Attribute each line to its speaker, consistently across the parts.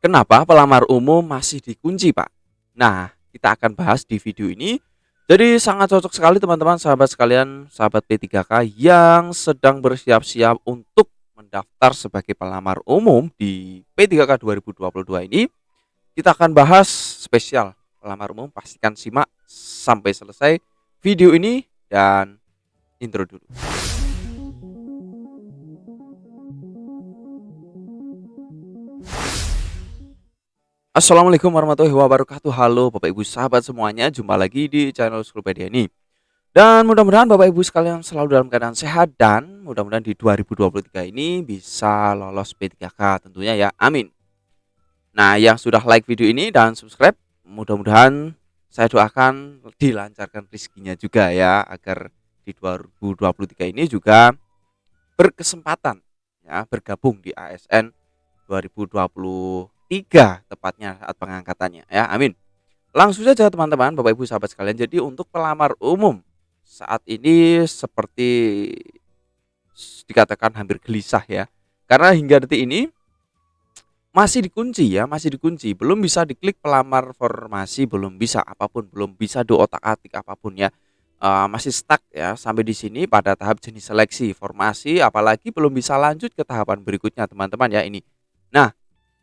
Speaker 1: Kenapa pelamar umum masih dikunci, Pak? Nah, kita akan bahas di video ini. Jadi sangat cocok sekali teman-teman, sahabat sekalian, sahabat P3K yang sedang bersiap-siap untuk mendaftar sebagai pelamar umum di P3K 2022 ini. Kita akan bahas spesial pelamar umum. Pastikan simak sampai selesai video ini dan intro dulu. Assalamualaikum warahmatullahi wabarakatuh. Halo Bapak Ibu sahabat semuanya, jumpa lagi di channel Skillpedia ini. Dan mudah-mudahan Bapak Ibu sekalian selalu dalam keadaan sehat dan mudah-mudahan di 2023 ini bisa lolos P3K tentunya ya. Amin. Nah, yang sudah like video ini dan subscribe, mudah-mudahan saya doakan dilancarkan rezekinya juga ya, agar di 2023 ini juga berkesempatan ya bergabung di ASN 2023 tepatnya saat pengangkatannya ya. Amin. Langsung saja teman-teman, Bapak Ibu sahabat sekalian. Jadi untuk pelamar umum saat ini seperti dikatakan hampir gelisah ya. Karena hingga detik ini masih dikunci ya, masih dikunci. Belum bisa diklik pelamar formasi, belum bisa apapun, belum bisa diotak-atik apapun ya. Masih stuck ya sampai di sini pada tahap jenis seleksi formasi, apalagi belum bisa lanjut ke tahapan berikutnya teman-teman ya ini. Nah,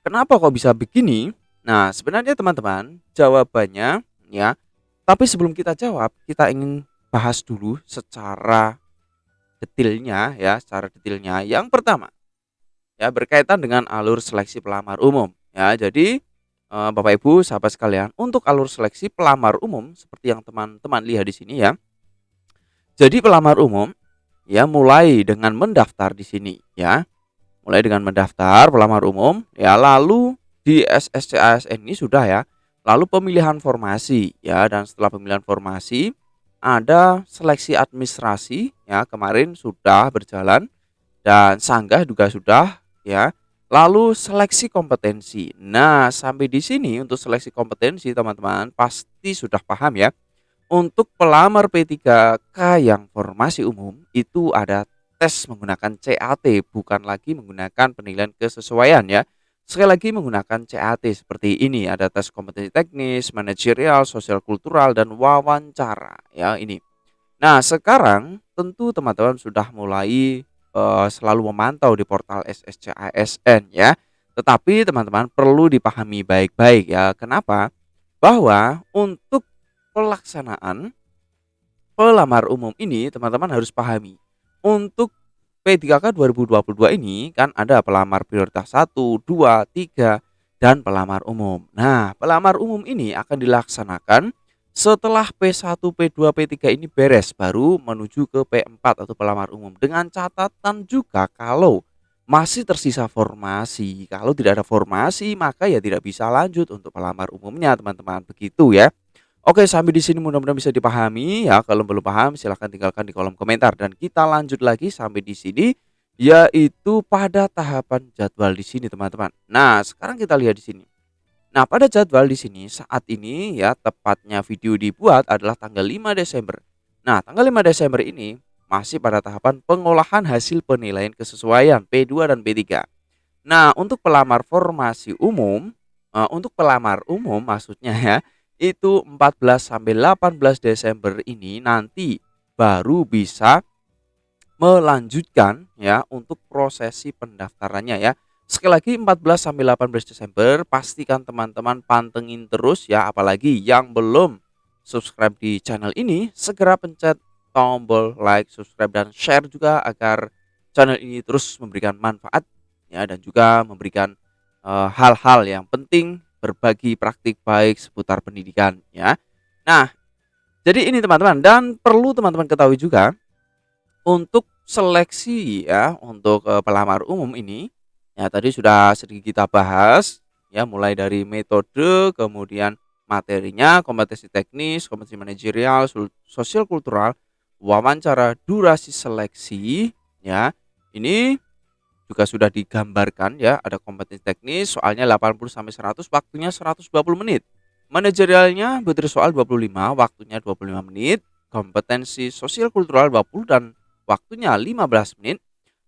Speaker 1: kenapa kok bisa begini? Nah, sebenarnya teman-teman, jawabannya ya. Tapi sebelum kita jawab, kita ingin bahas dulu secara detailnya ya, secara detailnya. Yang pertama, ya berkaitan dengan alur seleksi pelamar umum. Ya, jadi Bapak Ibu, sahabat sekalian, untuk alur seleksi pelamar umum seperti yang teman-teman lihat di sini ya. Jadi pelamar umum ya mulai dengan mendaftar di sini ya. Mulai dengan mendaftar pelamar umum, ya lalu di SSC-ASN ini sudah ya. Lalu pemilihan formasi ya, dan setelah pemilihan formasi ada seleksi administrasi ya, kemarin sudah berjalan dan sanggah juga sudah ya. Lalu seleksi kompetensi. Nah, sampai di sini untuk seleksi kompetensi teman-teman pasti sudah paham ya. Untuk pelamar P3K yang formasi umum itu ada tes menggunakan CAT, bukan lagi menggunakan penilaian kesesuaian ya. Sekali lagi menggunakan CAT seperti ini, ada tes kompetensi teknis, manajerial, sosial kultural dan wawancara ya ini. Nah, sekarang tentu teman-teman sudah mulai selalu memantau di portal SSC-ASN ya. Tetapi teman-teman perlu dipahami baik-baik ya. Kenapa? Bahwa untuk pelaksanaan pelamar umum ini teman-teman harus pahami. Untuk P3K 2022 ini kan ada pelamar prioritas 1, 2, 3 dan pelamar umum. Nah, pelamar umum ini akan dilaksanakan setelah P1, P2, P3 ini beres baru menuju ke P4 atau pelamar umum. Dengan catatan juga kalau masih tersisa formasi. Kalau tidak ada formasi maka ya tidak bisa lanjut untuk pelamar umumnya, teman-teman. Begitu ya. Oke, sampai di sini mudah-mudahan bisa dipahami ya. Kalau belum paham silahkan tinggalkan di kolom komentar dan kita lanjut lagi sampai di sini yaitu pada tahapan jadwal di sini, teman-teman. Nah, sekarang kita lihat di sini. Nah, pada jadwal di sini saat ini ya tepatnya video dibuat adalah tanggal 5 Desember. Nah, tanggal 5 Desember ini masih pada tahapan pengolahan hasil penilaian kesesuaian P2 dan P3. Nah, untuk pelamar formasi umum, untuk pelamar umum maksudnya ya, itu 14 sampai 18 Desember ini nanti baru bisa melanjutkan ya untuk prosesi pendaftarannya ya. Sekali lagi 14 sampai 18 Desember pastikan teman-teman pantengin terus ya, apalagi yang belum subscribe di channel ini segera pencet tombol like, subscribe dan share juga agar channel ini terus memberikan manfaat ya dan juga memberikan hal-hal yang penting, berbagi praktik baik seputar pendidikan ya. Nah, jadi ini teman-teman, dan perlu teman-teman ketahui juga untuk seleksi ya untuk pelamar umum ini ya tadi sudah sedikit kita bahas ya, mulai dari metode, kemudian materinya, kompetensi teknis, kompetensi manajerial, sosial kultural, wawancara, durasi seleksi ya. Ini juga sudah digambarkan ya, ada kompetensi teknis soalnya 80 sampai 100, waktunya 120 menit. Manajerialnya butir soal 25, waktunya 25 menit. Kompetensi sosial kultural 20 dan waktunya 15 menit.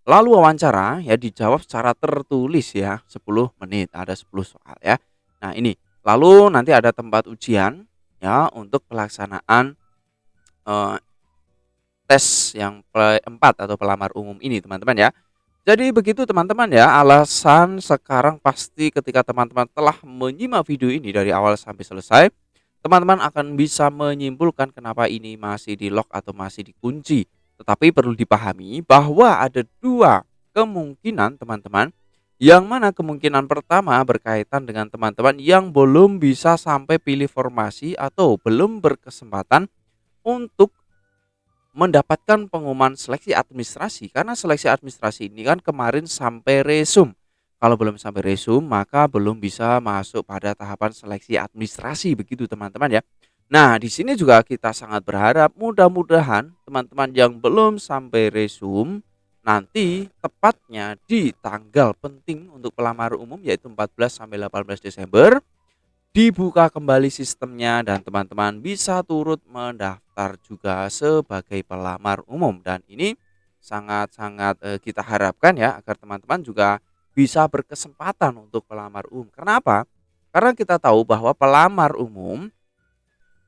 Speaker 1: Lalu wawancara ya dijawab secara tertulis ya 10 menit, ada 10 soal ya. Nah ini, lalu nanti ada tempat ujian ya untuk pelaksanaan, eee, tes yang keempat atau pelamar umum ini teman-teman ya. Jadi begitu teman-teman ya, alasan sekarang pasti ketika teman-teman telah menyimak video ini dari awal sampai selesai, teman-teman akan bisa menyimpulkan kenapa ini masih di-lock atau masih dikunci. Tetapi perlu dipahami bahwa ada 2 kemungkinan teman-teman, yang mana kemungkinan pertama berkaitan dengan teman-teman yang belum bisa sampai pilih formasi atau belum berkesempatan untuk mendapatkan pengumuman seleksi administrasi, karena seleksi administrasi ini kan kemarin sampai resum. Kalau belum sampai resum, maka belum bisa masuk pada tahapan seleksi administrasi begitu teman-teman ya. Nah, di sini juga kita sangat berharap mudah-mudahan teman-teman yang belum sampai resum nanti tepatnya di tanggal penting untuk pelamar umum yaitu 14 sampai 18 Desember dibuka kembali sistemnya dan teman-teman bisa turut mendaftar juga sebagai pelamar umum dan ini sangat-sangat, kita harapkan ya agar teman-teman juga bisa berkesempatan untuk pelamar umum. Kenapa? Karena kita tahu bahwa pelamar umum,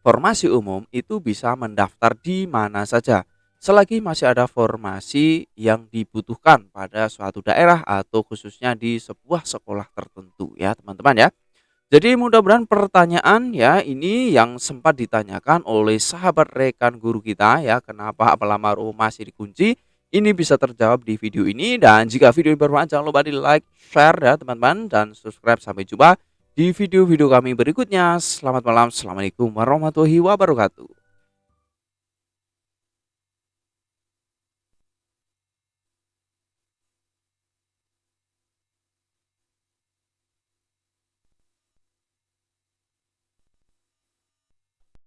Speaker 1: formasi umum itu bisa mendaftar di mana saja, selagi masih ada formasi yang dibutuhkan pada suatu daerah atau khususnya di sebuah sekolah tertentu ya teman-teman ya. Jadi mudah-mudahan pertanyaan ya ini yang sempat ditanyakan oleh sahabat rekan guru kita ya, kenapa pelamar umum masih dikunci, ini bisa terjawab di video ini dan jika video ini bermanfaat jangan lupa di-like, share ya teman-teman dan subscribe. Sampai jumpa di video-video kami berikutnya. Selamat malam. Assalamualaikum warahmatullahi wabarakatuh.